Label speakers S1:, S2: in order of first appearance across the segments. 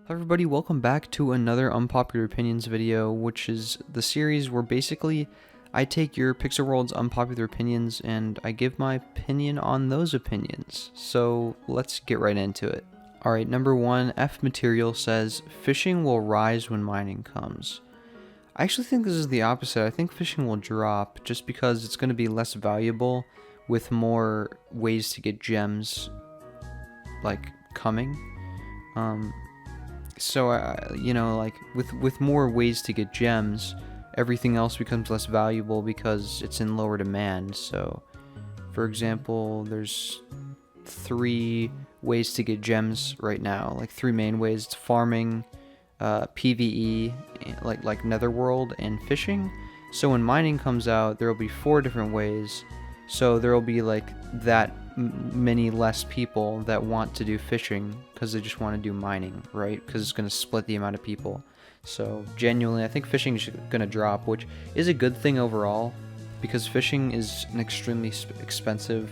S1: Hello everybody, welcome back to another Unpopular Opinions video, which is the series where basically I take your Pixel World's unpopular opinions and I give my opinion on those opinions. So let's get right into it. Alright, number 1, F Material says, fishing will rise when mining comes. I actually think this is the opposite. I think fishing will drop just because it's going to be less valuable with more ways to get gems like coming. So, like, with more ways to get gems, everything else becomes less valuable because it's in lower demand. So, for example, there's 3 ways to get gems right now, like 3 main ways. It's farming, PvE, like Netherworld, and fishing. So when mining comes out, there will be 4 different ways. So there will be like that many less people that want to do fishing because they just want to do mining, right? Because it's going to split the amount of people. So genuinely, I think fishing is going to drop, which is a good thing overall because fishing is an extremely expensive,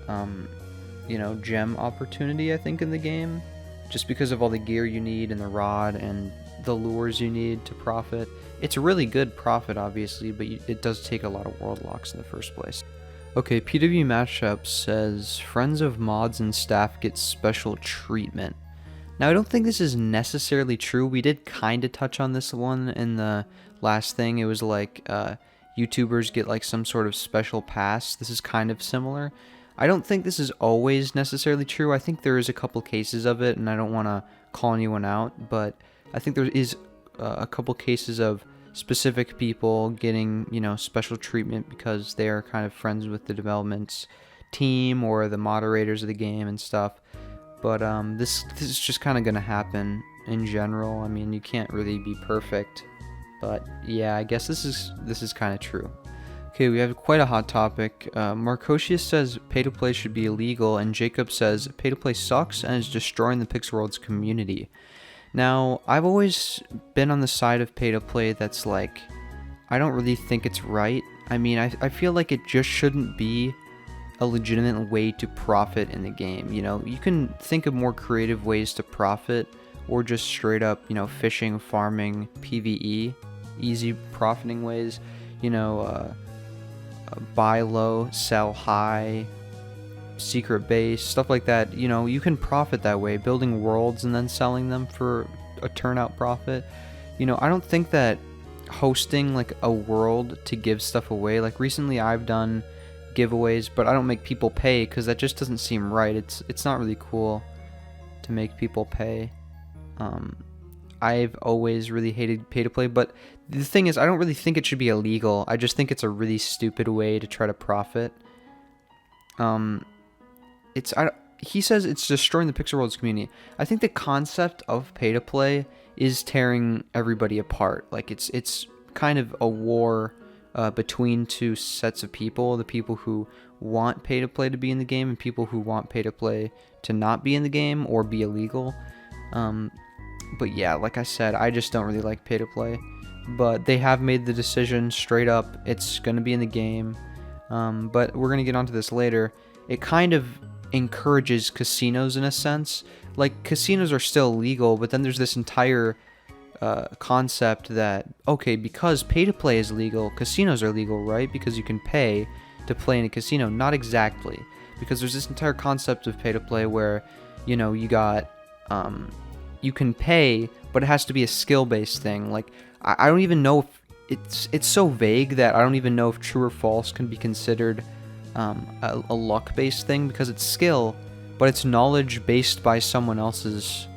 S1: gem opportunity, I think, in the game. Just because of all the gear you need and the rod and the lures you need to profit. It's a really good profit, obviously, but it does take a lot of world locks in the first place. Okay, PW Matchup says, friends of mods and staff get special treatment. Now, I don't think this is necessarily true. We did kind of touch on this one in the last thing. It was like YouTubers get like some sort of special pass. This is kind of similar. I don't think this is always necessarily true. I think there is a couple cases of it, and I don't want to call anyone out, but I think there is a couple cases of specific people getting, special treatment because they are kind of friends with the development team or the moderators of the game and stuff. But this is just kind of going to happen in general. I mean, you can't really be perfect, but yeah, I guess this is kind of true. Okay, we have quite a hot topic. Marcosius says pay-to-play should be illegal, and Jacob says pay-to-play sucks and is destroying the Pixel World's community. Now, I've always been on the side of pay-to-play that's like, I don't really think it's right. I mean, I feel like it just shouldn't be a legitimate way to profit in the game. You can think of more creative ways to profit, or just straight up, fishing, farming, PvE, easy profiting ways, buy low, sell high, secret base, stuff like that. You can profit that way, building worlds and then selling them for a turnout profit. I don't think that hosting like a world to give stuff away, like recently I've done giveaways, but I don't make people pay because that just doesn't seem right. It's not really cool to make people pay. I've always really hated pay to play, but the thing is, I don't really think it should be illegal. I just think it's a really stupid way to try to profit. He says it's destroying the Pixel World's community. I think the concept of pay to play is tearing everybody apart. Like it's kind of a war between 2 sets of people: the people who want pay to play to be in the game and people who want pay to play to not be in the game or be illegal. But yeah, like I said, I just don't really like pay to play. But they have made the decision straight up. It's going to be in the game. But we're going to get onto this later. It kind of encourages casinos in a sense. Like, casinos are still legal, but then there's this entire concept that, okay, because pay to play is legal, casinos are legal, right? Because you can pay to play in a casino. Not exactly. Because there's this entire concept of pay to play where, you got... you can pay, but it has to be a skill-based thing. Like, I don't even know if it's so vague that I don't even know if true or false can be considered a luck-based thing, because it's skill, but it's knowledge based by someone else's,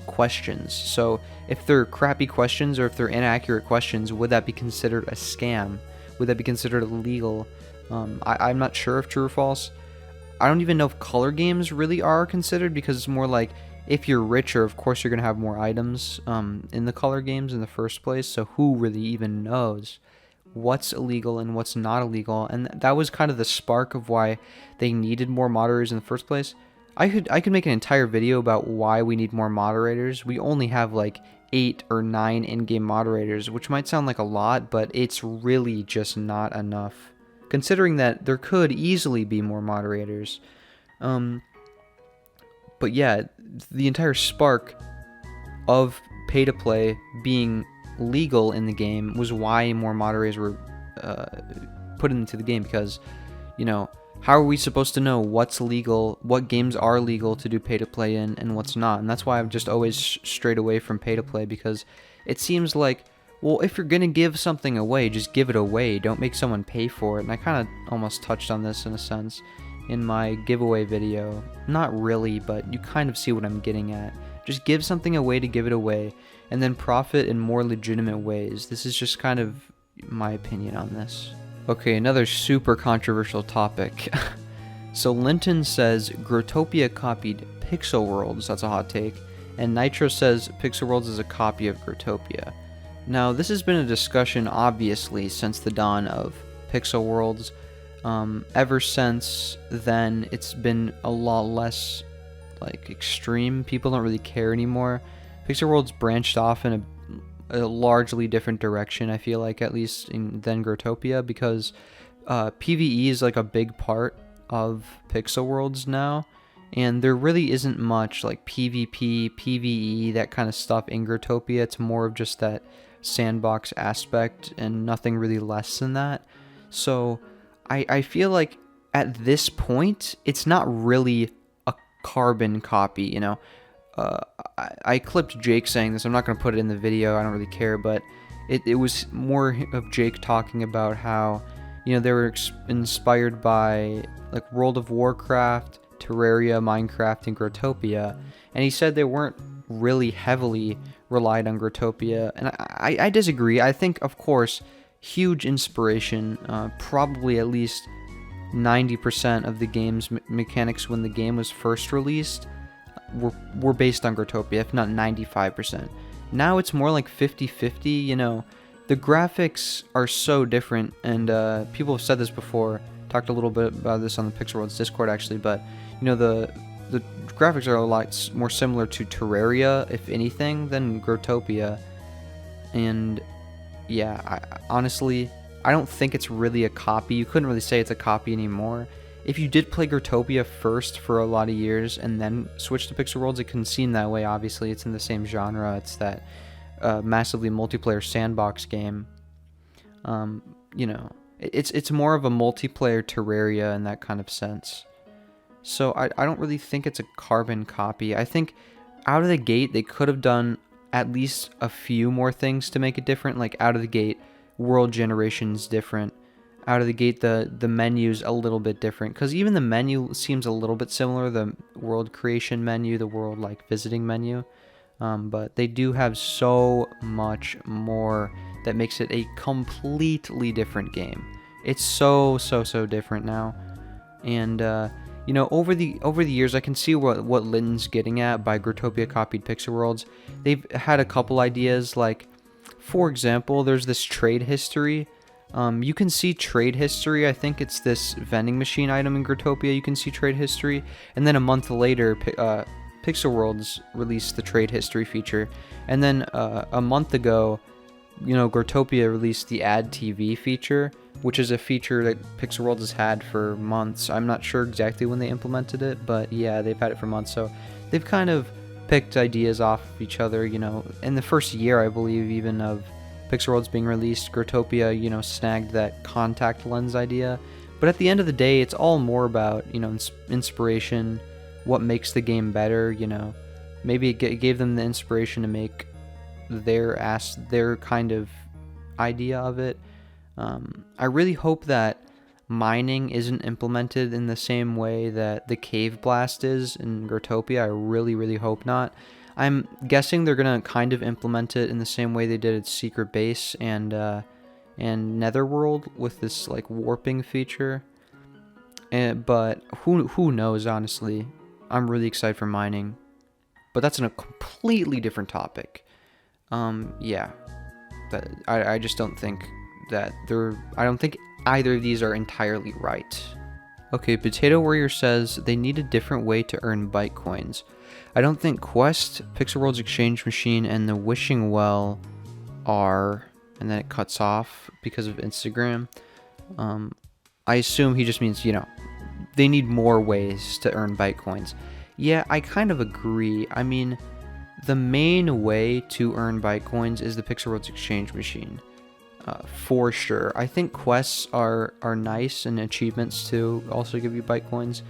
S1: questions. So if they're crappy questions or if they're inaccurate questions, would that be considered a scam? Would that be considered illegal? I'm not sure if true or false. I don't even know if color games really are considered, because it's more like, if you're richer, of course you're going to have more items in the color games in the first place, so who really even knows what's illegal and what's not illegal? And that was kind of the spark of why they needed more moderators in the first place. I could make an entire video about why we need more moderators. We only have like 8 or 9 in-game moderators, which might sound like a lot, but it's really just not enough, considering that there could easily be more moderators. But yeah, the entire spark of pay to play being legal in the game was why more moderators were put into the game, because, you know, how are we supposed to know what's legal, what games are legal to do pay to play in, and what's not? And that's why I've just always strayed away from pay to play, because it seems like, well, if you're gonna give something away, just give it away. Don't make someone pay for it. And I kind of almost touched on this in a sense in my giveaway video. Not really, but you kind of see what I'm getting at. Just give something away to give it away, and then profit in more legitimate ways. This is just kind of my opinion on this. Okay, another super controversial topic. So Linton says Growtopia copied Pixel Worlds. That's a hot take. And Nitro says Pixel Worlds is a copy of Growtopia. Now, this has been a discussion, obviously, since the dawn of Pixel Worlds. Ever since then, it's been a lot less, like, extreme. People don't really care anymore. Pixel Worlds branched off in a largely different direction, I feel like, at least than Growtopia, because PvE is, like, a big part of Pixel Worlds now. And there really isn't much, like, PvP, PvE, that kind of stuff in Growtopia. It's more of just that sandbox aspect and nothing really less than that. So I feel like at this point it's not really a carbon copy, you know. I clipped Jake saying this. I'm not going to put it in the video, I don't really care, but it was more of Jake talking about how, you know, they were inspired by, like, World of Warcraft, Terraria, Minecraft, and Growtopia, and he said they weren't really heavily relied on Growtopia, and I disagree. I think, of course, huge inspiration, probably at least 90% of the game's mechanics when the game was first released were based on Growtopia, if not 95%. Now it's more like 50-50, you know. The graphics are so different, and people have said this before, talked a little bit about this on the Pixel Worlds Discord actually, but, you know, the graphics are a lot more similar to Terraria, if anything, than Growtopia. And yeah, honestly, I don't think it's really a copy. You couldn't really say it's a copy anymore. If you did play Growtopia first for a lot of years and then switch to Pixel Worlds, it can seem that way. Obviously, it's in the same genre. It's that massively multiplayer sandbox game. You know, it's more of a multiplayer Terraria in that kind of sense. So I don't really think it's a carbon copy. I think out of the gate they could have done at least a few more things to make it different. Like, out of the gate, world generation's different. Out of the gate, the menu's a little bit different, because even the menu seems a little bit similar, the world creation menu, the world, like, visiting menu. But they do have so much more that makes it a completely different game. It's so different now. And you know, over the years, I can see what Linton's getting at by Growtopia copied Pixel Worlds. They've had a couple ideas, like, for example, there's this trade history. You can see trade history. I think it's this vending machine item in Growtopia. You can see trade history, and then a month later, Pixel Worlds released the trade history feature, and then a month ago, you know, Growtopia released the Add TV feature, which is a feature that Pixel Worlds has had for months. I'm not sure exactly when they implemented it, but yeah, they've had it for months. So they've kind of picked ideas off of each other, you know. In the first year, I believe, even of Pixel Worlds being released, Growtopia, you know, snagged that contact lens idea. But at the end of the day, it's all more about, you know, inspiration, what makes the game better, you know. Maybe it gave them the inspiration to make their kind of idea of it. I really hope that mining isn't implemented in the same way that the Cave Blast is in Growtopia. I really hope not. I'm guessing they're gonna kind of implement it in the same way they did its Secret Base and Netherworld with this, like, warping feature. But who knows, honestly. I'm really excited for mining, but that's a completely different topic. Yeah, I just don't think that I don't think either of these are entirely right. Okay, Potato Warrior says they need a different way to earn Bikecoins. I don't think Quest, Pixel Worlds Exchange Machine, and the Wishing Well are, and then it cuts off because of Instagram. I assume he just means, you know, they need more ways to earn Bikecoins. Yeah, I kind of agree. I mean, the main way to earn Bikecoins is the Pixel Worlds exchange machine. For sure. I think quests are nice, and achievements too also give you Bikecoins.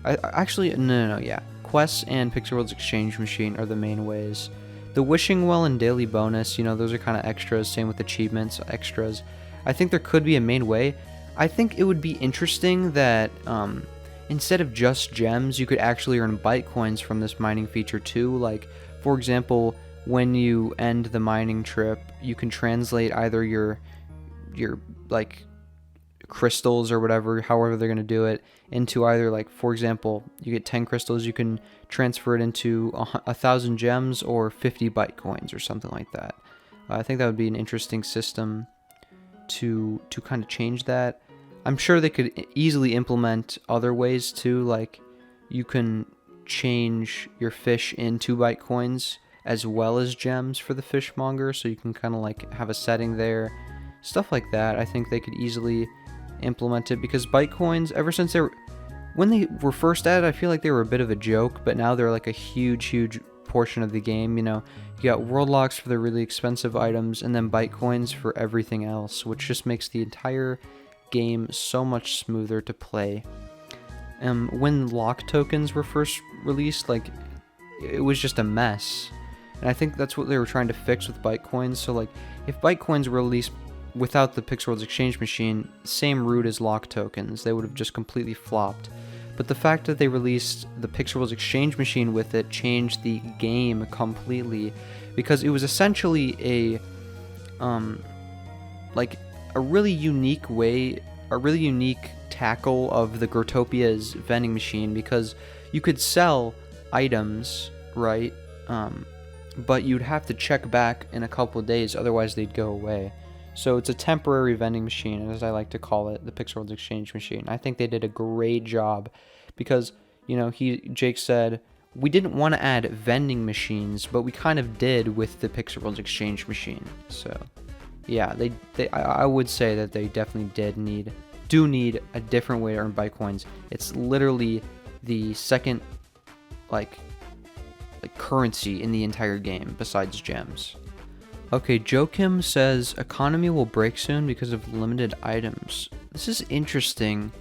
S1: Actually, no, yeah. Quests and Pixel Worlds exchange machine are the main ways. The wishing well and daily bonus, those are kind of extras. Same with achievements, extras. I think there could be a main way. I think it would be interesting that instead of just gems, you could actually earn Bikecoins from this mining feature too. Like, for example, when you end the mining trip, you can translate either your like crystals or whatever, however they're going to do it, into either, like, for example, you get 10 crystals, you can transfer it into 1,000 gems or 50 Bikecoins or something like that. I think that would be an interesting system to kind of change that. I'm sure they could easily implement other ways too, like you can change your fish into Bikecoins as well as gems for the fishmonger, so you can kind of like have a setting there, stuff like that. I think they could easily implement it, because Bikecoins, ever since when they were first added, I feel like they were a bit of a joke, but now they're like a huge portion of the game. You got world locks for the really expensive items, and then Bikecoins for everything else, which just makes the entire game so much smoother to play. When lock tokens were first released, like, it was just a mess, and I think that's what they were trying to fix with Bikecoins. So like, if Bikecoins were released without the Pixel Worlds exchange machine, same route as lock tokens, they would have just completely flopped. But the fact that they released the Pixel Worlds exchange machine with it changed the game completely, because it was essentially a really unique way, a really unique tackle of the Growtopia's vending machine, because you could sell items, right? But you'd have to check back in a couple of days, otherwise they'd go away. So it's a temporary vending machine, as I like to call it, the Pixel Worlds exchange machine. I think they did a great job, because, Jake said, we didn't want to add vending machines, but we kind of did with the Pixel Worlds exchange machine. So yeah, I would say that they definitely do need a different way to earn Bikecoins. It's literally the second like currency in the entire game besides gems. Okay, Joachim says economy will break soon because of limited items. This is interesting.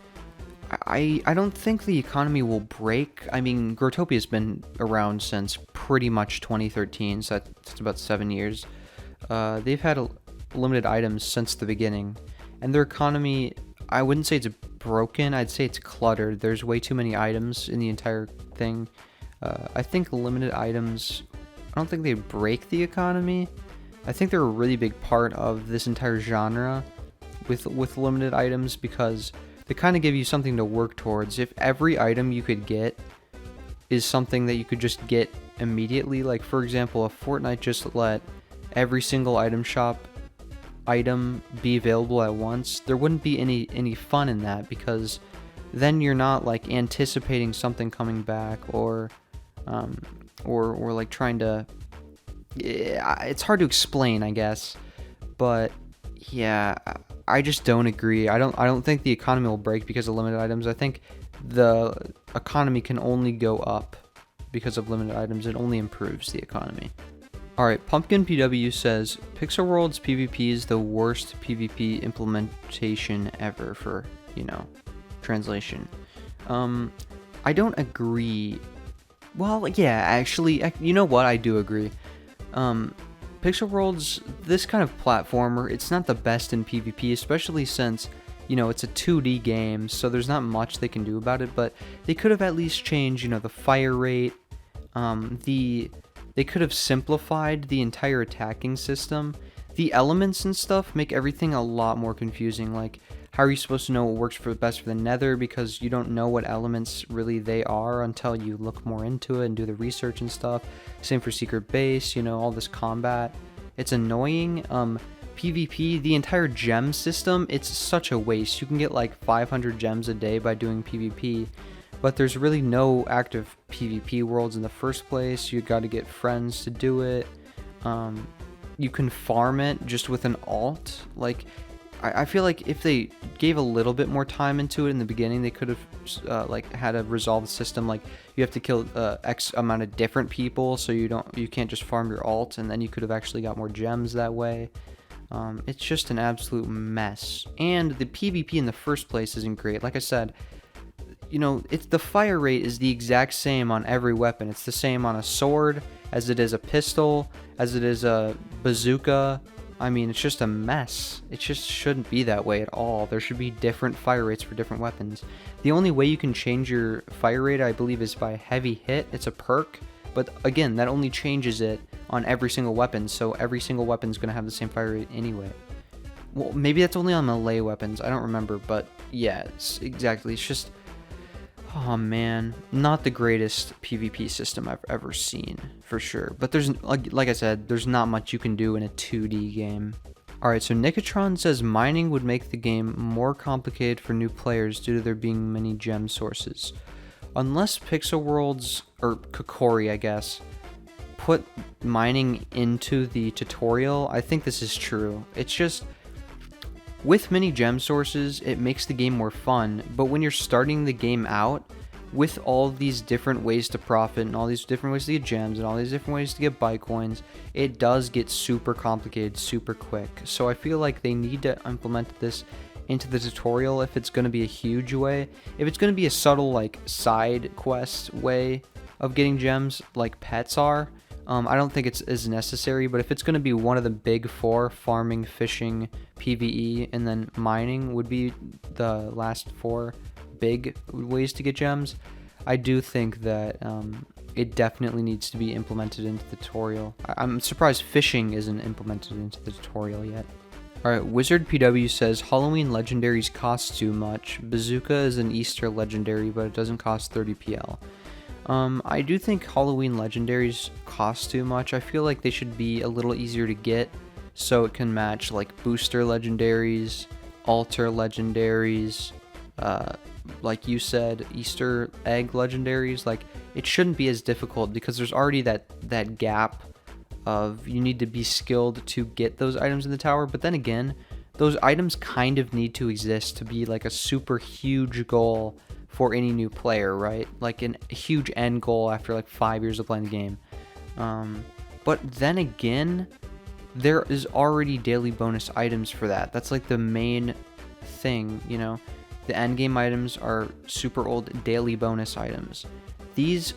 S1: I don't think the economy will break. I mean, Growtopia's been around since pretty much 2013, so that's about 7 years. They've had limited items since the beginning, and their economy, I wouldn't say it's broken, I'd say it's cluttered. There's way too many items in the entire thing. I think limited items, I don't think they break the economy. I think they're a really big part of this entire genre with limited items, because they kind of give you something to work towards. If every item you could get is something that you could just get immediately, like for example, if Fortnite just let every single item shop item be available at once, there wouldn't be any fun in that, because then you're not like anticipating something coming back, or like trying to, it's hard to explain, I guess, but yeah, I just don't agree. I don't think the economy will break because of limited items. I think the economy can only go up because of limited items. It only improves the economy. Alright, Pumpkin PW says, Pixel Worlds PvP is the worst PvP implementation ever for, translation. I don't agree. Well, yeah, actually, you know what? I do agree. Pixel Worlds, this kind of platformer, it's not the best in PvP, especially since, it's a 2D game, so there's not much they can do about it, but they could have at least changed, the fire rate, they could have simplified the entire attacking system. The elements and stuff make everything a lot more confusing. Like, how are you supposed to know what works best for the nether, because you don't know what elements really they are until you look more into it and do the research and stuff. Same for secret base, all this combat. It's annoying. PvP, the entire gem system, it's such a waste. You can get like 500 gems a day by doing PvP, but there's really no active PvP worlds in the first place. You got to get friends to do it. You can farm it just with an alt. Like, I feel like if they gave a little bit more time into it in the beginning, they could have like had a resolved system. Like you have to kill X amount of different people, so you can't just farm your alt, and then you could have actually got more gems that way. It's just an absolute mess, and the PvP in the first place isn't great. Like I said, it's the fire rate is the exact same on every weapon. It's the same on a sword as it is a pistol, as it is a bazooka. I mean, it's just a mess. It just shouldn't be that way at all. There should be different fire rates for different weapons. The only way you can change your fire rate, I believe, is by heavy hit. It's a perk, but again, that only changes it on every single weapon, so every single weapon is going to have the same fire rate anyway. Well, maybe that's only on melee weapons. I don't remember, but yeah, it's just... Oh man, not the greatest PvP system I've ever seen, for sure. But there's, like I said, there's not much you can do in a 2D game. Alright, so Nicotron says mining would make the game more complicated for new players due to there being many gem sources. Unless Pixel Worlds, or Kokori I guess, put mining into the tutorial, I think this is true. It's just... with many gem sources, it makes the game more fun, but when you're starting the game out, with all these different ways to profit, and all these different ways to get gems, and all these different ways to get Bikecoins, it does get super complicated super quick. So I feel like they need to implement this into the tutorial if it's going to be a huge way. If it's going to be a subtle, like, side quest way of getting gems, like pets are, I don't think it's as necessary, but if it's going to be one of the big four, farming, fishing, PvE, and then mining would be the last four big ways to get gems, I do think that it definitely needs to be implemented into the tutorial. I'm surprised fishing isn't implemented into the tutorial yet. Alright, Wizard PW says, Halloween legendaries cost too much. Bazooka is an Easter legendary, but it doesn't cost 30 PL. I do think Halloween legendaries cost too much. I feel like they should be a little easier to get so it can match like booster legendaries, altar legendaries, like you said, Easter egg legendaries. Like, it shouldn't be as difficult because there's already that gap of you need to be skilled to get those items in the tower. But then again, those items kind of need to exist to be like a super huge goal for any new player, right? Like a huge end goal after like 5 years of playing the game. But then again, there is already daily bonus items for that. That's like the main thing, The end game items are super old daily bonus items. These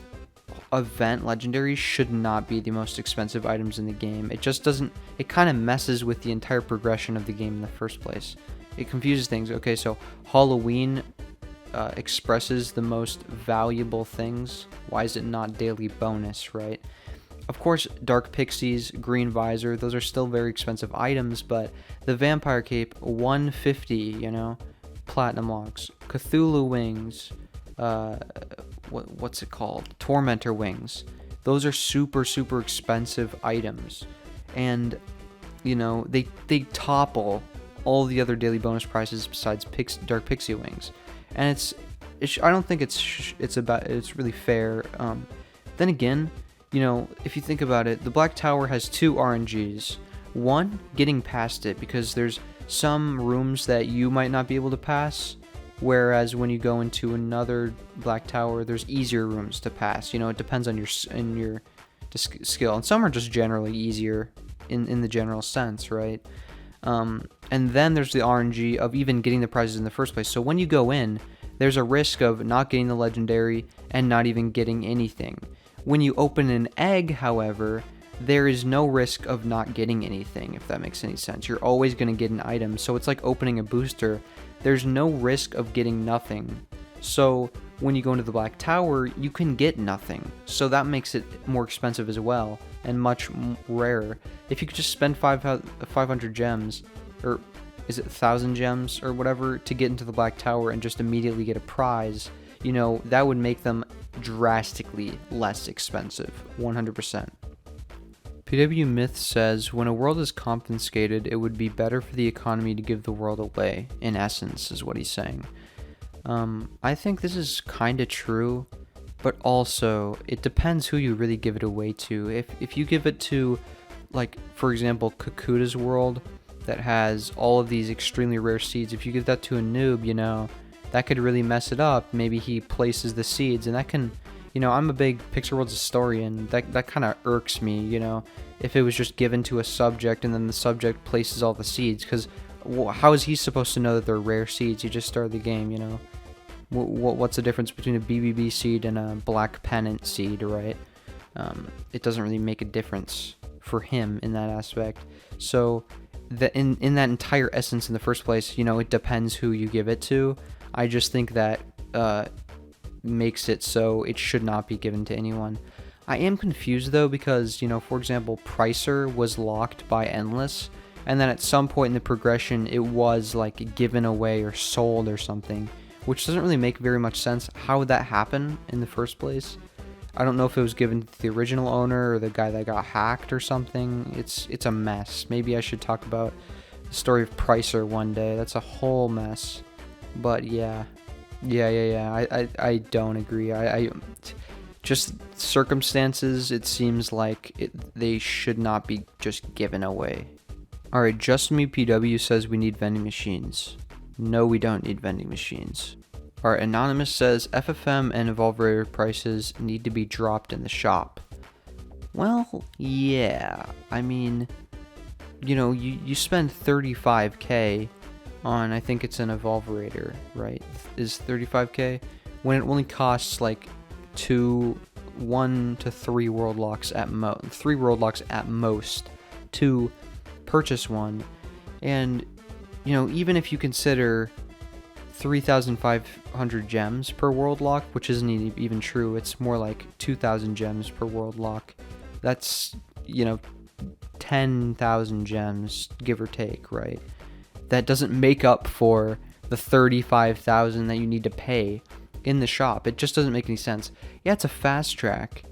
S1: event legendaries should not be the most expensive items in the game. It just doesn't, it kind of messes with the entire progression of the game in the first place. It confuses things. Okay, so Halloween expresses the most valuable things. Why is it not daily bonus, right? Of course, Dark Pixies, Green Visor, those are still very expensive items, but the Vampire Cape, 150, Platinum Locks, Cthulhu Wings, what's it called? Tormentor Wings. Those are super, super expensive items. And, they topple all the other daily bonus prices besides Dark Pixie Wings. And I don't think it's really fair. Then again, if you think about it, the Black Tower has two RNGs. One, getting past it, because there's some rooms that you might not be able to pass, whereas when you go into another Black Tower, there's easier rooms to pass. It depends on your skill, and some are just generally easier in the general sense, right? And then there's the RNG of even getting the prizes in the first place. So when you go in, there's a risk of not getting the legendary and not even getting anything. When you open an egg, however, there is no risk of not getting anything, if that makes any sense. You're always going to get an item, so it's like opening a booster. There's no risk of getting nothing. So when you go into the Black Tower, you can get nothing. So that makes it more expensive as well, and much rarer. If you could just spend 500 gems, or is it 1,000 gems or whatever, to get into the Black Tower and just immediately get a prize, that would make them drastically less expensive, 100%. PW Myth says, when a world is confiscated, it would be better for the economy to give the world away, in essence, is what he's saying. I think this is kind of true, but also, it depends who you really give it away to. If you give it to, like, for example, Kakuta's world, that has all of these extremely rare seeds. If you give that to a noob, that could really mess it up. Maybe he places the seeds, and that can, I'm a big Pixel Worlds historian. That kind of irks me, if it was just given to a subject and then the subject places all the seeds, because how is he supposed to know that they're rare seeds? He just started the game, What's the difference between a BBB seed and a black pennant seed, right? It doesn't really make a difference for him in that aspect. So in that entire essence in the first place, it depends who you give it to. I just think that makes it so it should not be given to anyone. I am confused though, because for example, Pricer was locked by Endless, and then at some point in the progression it was like given away or sold or something, which doesn't really make very much sense. How would that happen in the first place? I don't know if it was given to the original owner or the guy that got hacked or something. It's a mess. Maybe I should talk about the story of Pricer one day. That's a whole mess. But yeah. I don't agree. I just circumstances, it seems like they should not be just given away. Alright, Just Me PW says we need vending machines. No, we don't need vending machines. Alright, Anonymous says FFM and Evolverator prices need to be dropped in the shop. Well, yeah. I mean, you spend 35k on, I think it's an Evolverator, right? Is 35k? When it only costs like 1 to 3 world locks at 3 world locks at most to purchase one. And even if you consider 3,500 gems per world lock, which isn't even true, it's more like 2,000 gems per world lock. That's 10,000 gems, give or take, right? That doesn't make up for the 35,000 that you need to pay in the shop. It just doesn't make any sense. Yeah, it's a fast track,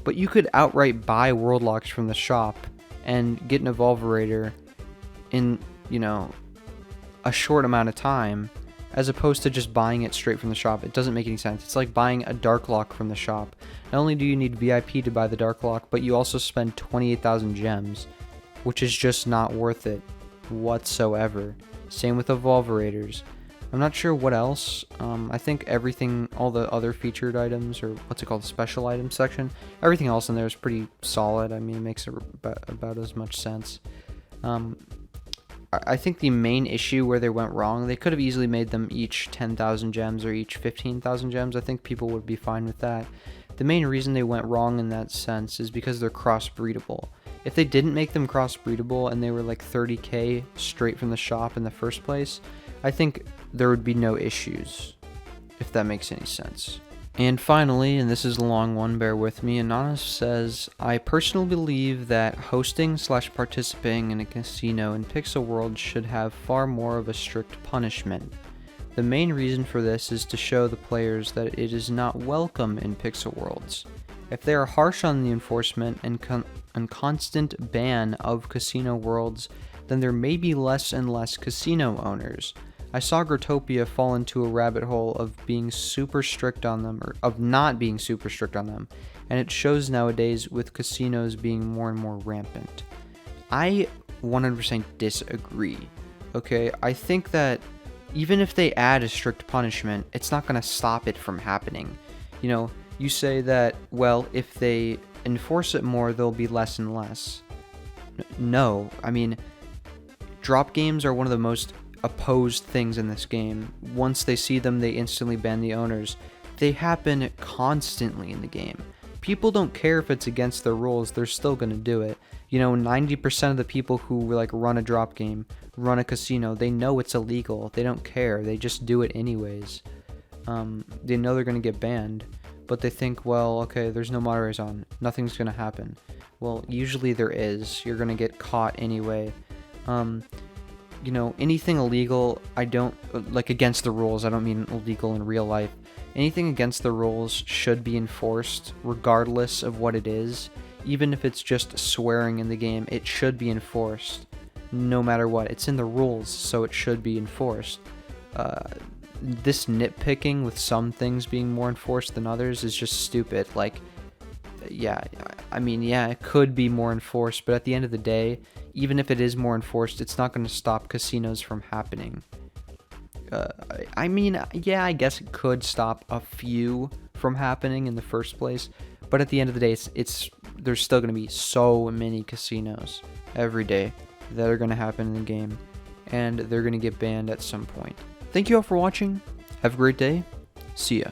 S1: but you could outright buy world locks from the shop and get an Evolverator in, a short amount of time, as opposed to just buying it straight from the shop. It doesn't make any sense. It's like buying a Dark Lock from the shop. Not only do you need VIP to buy the Dark Lock, but you also spend 28,000 gems, which is just not worth it whatsoever. Same with Evolverators. I'm not sure what else. I think everything, all the other featured items, or what's it called, the special items section, everything else in there is pretty solid. I mean, it makes about as much sense. I think the main issue where they went wrong, they could have easily made them each 10,000 gems or each 15,000 gems. I think people would be fine with that. The main reason they went wrong in that sense is because they're cross-breedable. If they didn't make them cross-breedable and they were like 30k straight from the shop in the first place, I think there would be no issues, if that makes any sense. And finally, and this is a long one, bear with me, Anonymous says, I personally believe that hosting/participating in a casino in Pixel World should have far more of a strict punishment. The main reason for this is to show the players that it is not welcome in Pixel Worlds. If they are harsh on the enforcement and constant ban of casino worlds, then there may be less and less casino owners. I saw Growtopia fall into a rabbit hole of being super strict on them, or of not being super strict on them, and it shows nowadays with casinos being more and more rampant. I 100% disagree, okay? I think that even if they add a strict punishment, it's not going to stop it from happening. You say that, well, if they enforce it more, there'll be less and less. No, I mean, drop games are one of the most opposed things in this game. Once they see them, they instantly ban the owners. They happen constantly in the game. People don't care if it's against their rules, they're still gonna do it. 90% of the people who run a drop game, run a casino, they know it's illegal. They don't care, they just do it anyways. They know they're gonna get banned, but they think, well, okay, there's no moderators on, nothing's gonna happen. Well, usually there is. You're gonna get caught anyway. Anything illegal, I don't, against the rules, I don't mean illegal in real life. Anything against the rules should be enforced, regardless of what it is. Even if it's just swearing in the game, it should be enforced, no matter what. It's in the rules, so it should be enforced. This nitpicking with some things being more enforced than others is just stupid. Yeah, I mean, yeah, it could be more enforced, but at the end of the day, even if it is more enforced, it's not going to stop casinos from happening. I mean, yeah, I guess it could stop a few from happening in the first place, but at the end of the day, there's still going to be so many casinos every day that are going to happen in the game, and they're going to get banned at some point. Thank you all for watching. Have a great day. See ya.